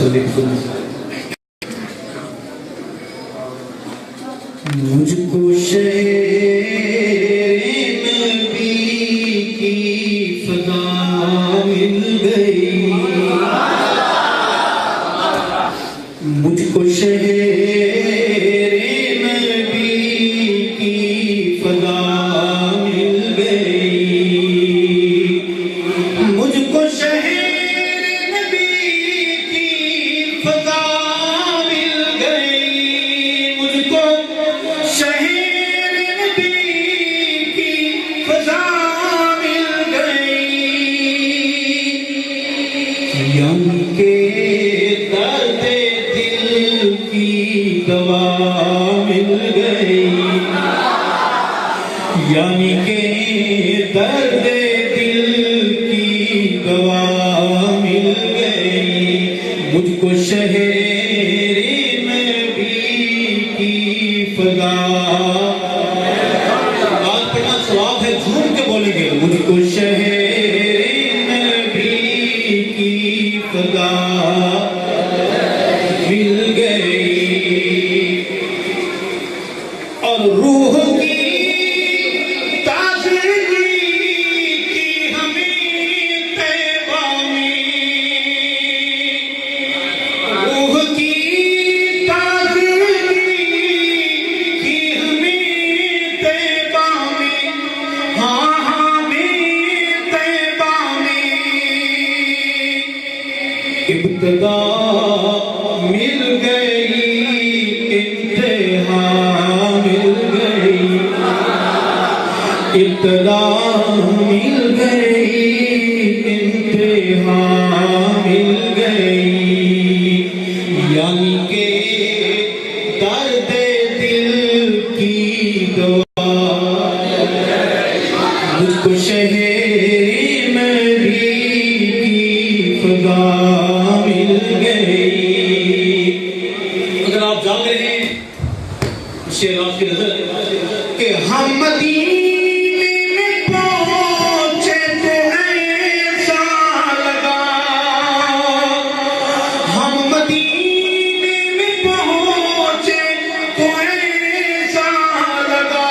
مجھ کو شہر نبی کی فضا مل گئی، مجھ کو شہر نبی کی فضا مل گئی، مجھ کو شہر نبی کی فضا مل گئی، مجھ کو شہر نبی کی فضا مل گئی، یعنی کہ درد دل کی دوا مل گئی، یعنی کہ درد دل کی دوا مل گئی، مجھ کو شہر نبی کی فضا۔ آج پڑھنا ثواب ہے، جھوم کے بولیں گے، مجھ کو شہر نبی کی فضا مل گئی، اور روح کی تازگی کی ہمیں طیبہ میں، روح کی تازگی کی ہمیں طیبہ میں، ہاں ہمیں طیبہ میں ابتدا مل گئی، انتہا مل گئی، ابتدا مل گئی، انتہا مل گئی، یعنی کہ درد دل کی دوا، مجھ کو شہر نبی کی فضا مل گئی۔ اگر آپ جاگ رہے ہیں شعر آپ کی نظر کہ ہم مدینے میں پہنچے تو ایسا لگا، ہم مدینے میں پہنچے تو ایسا لگا،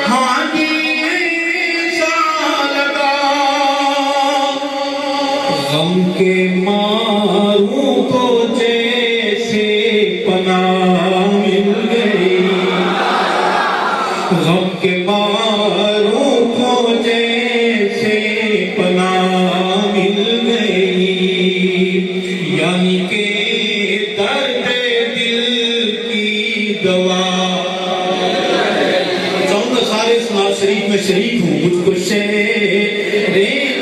ہاں جی ایسا لگا، غم کے ماروں کو جیسے پناہ مل گئی، غم کے ماروں کو جیسے پناہ مل گئی، یعنی کہ درد دل کی دوا۔ چاہوں گا سارے اس نعت شریف میں شریک ہوں، مجھ کو شہر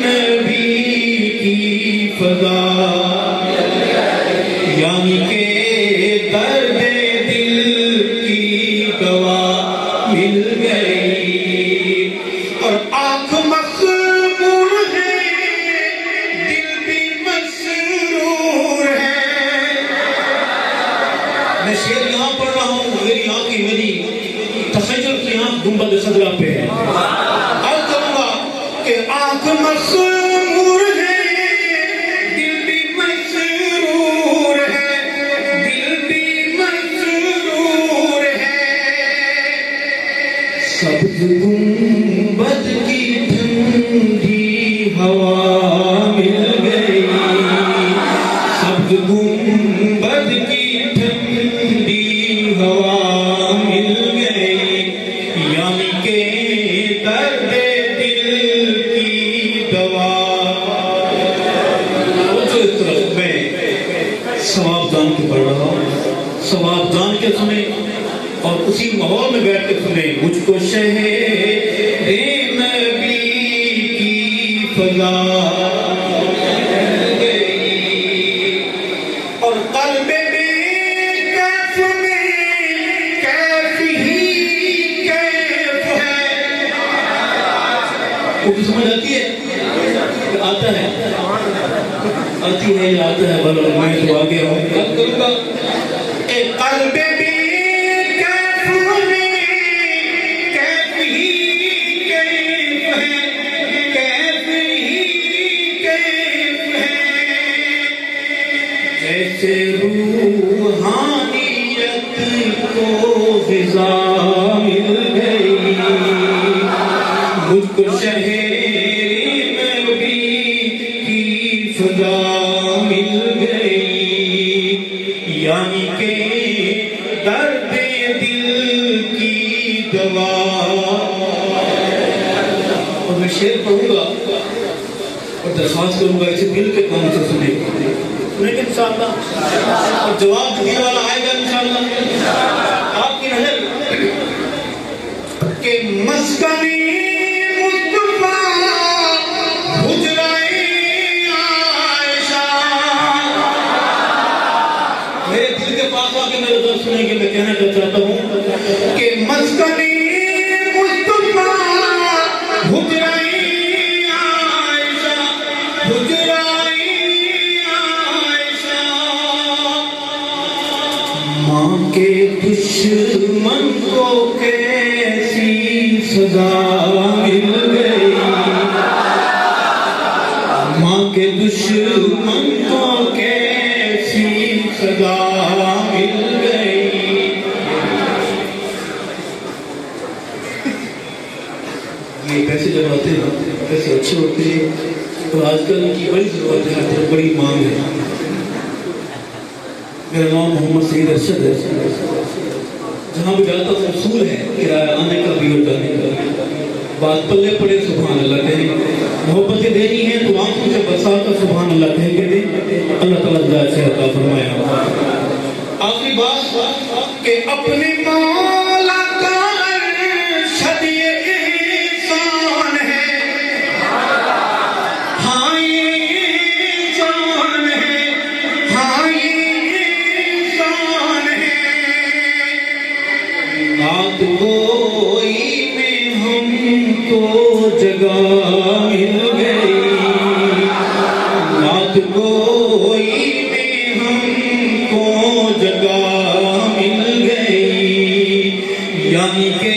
نبی کی فضا، یعنی کہ درد دل کی دوا مل گئی، اور آنکھ مخمور ہے، دل بھی مسرور ہے۔ میں شعر یہاں پڑھ رہا ہوں، میری آنکھیں میری تخیل کی آنکھ گنبد خضرا پہ ہے، عرض کروں گا کہ آنکھ مخمور ہے، دل بھی مسرور ہے، دل بھی مسرور ہے، سبز گنبد کی ٹھنڈی ہوا مل گئی، سبز گنبد کی ٹھنڈی ہوا مل گئی، یعنی کہ درد دل کی دوا۔ جو اس طرف میں ثواب جان کے پڑھ رہا ہوں، ثواب جان کے سنیں اور اسی ماحول میں بیٹھ کے سنیں، مجھ کو شہر نبی کی فضا مل گئی، اور قلب میں کیف میں کیف ہی کیف ہے۔ وہ سمجھ آتی ہے؟ آتا ہے، آتی ہے یا آتا ہے؟ بھلا میں تو آگے ہوں، یاد کروں گا کہ قلب میں کیف میں کیف ہی کیف ہے، کیف ہی کیف ہے، ایسے روحانیت کو غذا مل گئی مجھ کو شہر نبی کی فضا مل گئی یعنی کہ درد دل کی دوا اور میں شعر پڑھوں گا اور درخواست کروں گا اسے دل کے کام سے سنے لیکن انشاءاللہ اور جواب دینے والا آئے گا انشاءاللہ آپ کی نظر کہ مسکنی مصطفیٰ حجرائے عائشہ میرے دل کے پاس آ کے میرے دوست سنیں گے میں کہنا چاہتا ہوں کہ مسکنی مصطفیٰ حجرائے ماں کے دشمن کو کیسی سزا مل گئی ماں کے دشمن کو کیسی سزا مل گئی یہ پیسے جب آتے ہیں پیسے اچھے ہوتے ہیں اور آج کل کی بڑی ضرورت ہے بڑی مانگ ہے میرا نام محمد سعید ارشد ہے جہاں بھی جاتا ہوں اصول ہے کرایہ آنے کا بھی اور جانے کا بات پلے پڑے سبحان اللہ کہیں محبتیں دینی ہیں تو آنکھوں سے برسات کا سبحان اللہ کہہ کے دیں اللہ تعالیٰ جزائے سے عطا فرمائے آخری بات کہ اپنے مولا کا ارشد یہ احسان ہے ہاں یہ احسان ہے ہاں یہ نعت گوئی میں ہم کو جگہ مل گئی نعت گوئی میں ہم کو جگہ مل گئی یعنی کہ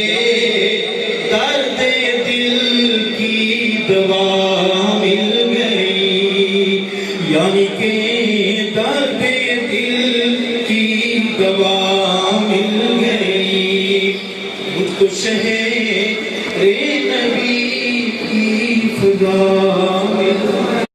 درد دل کی دوا مل گئی یعنی کہ درد دل کی دوا مل گئی مجھ کو شہر نبی کی فضا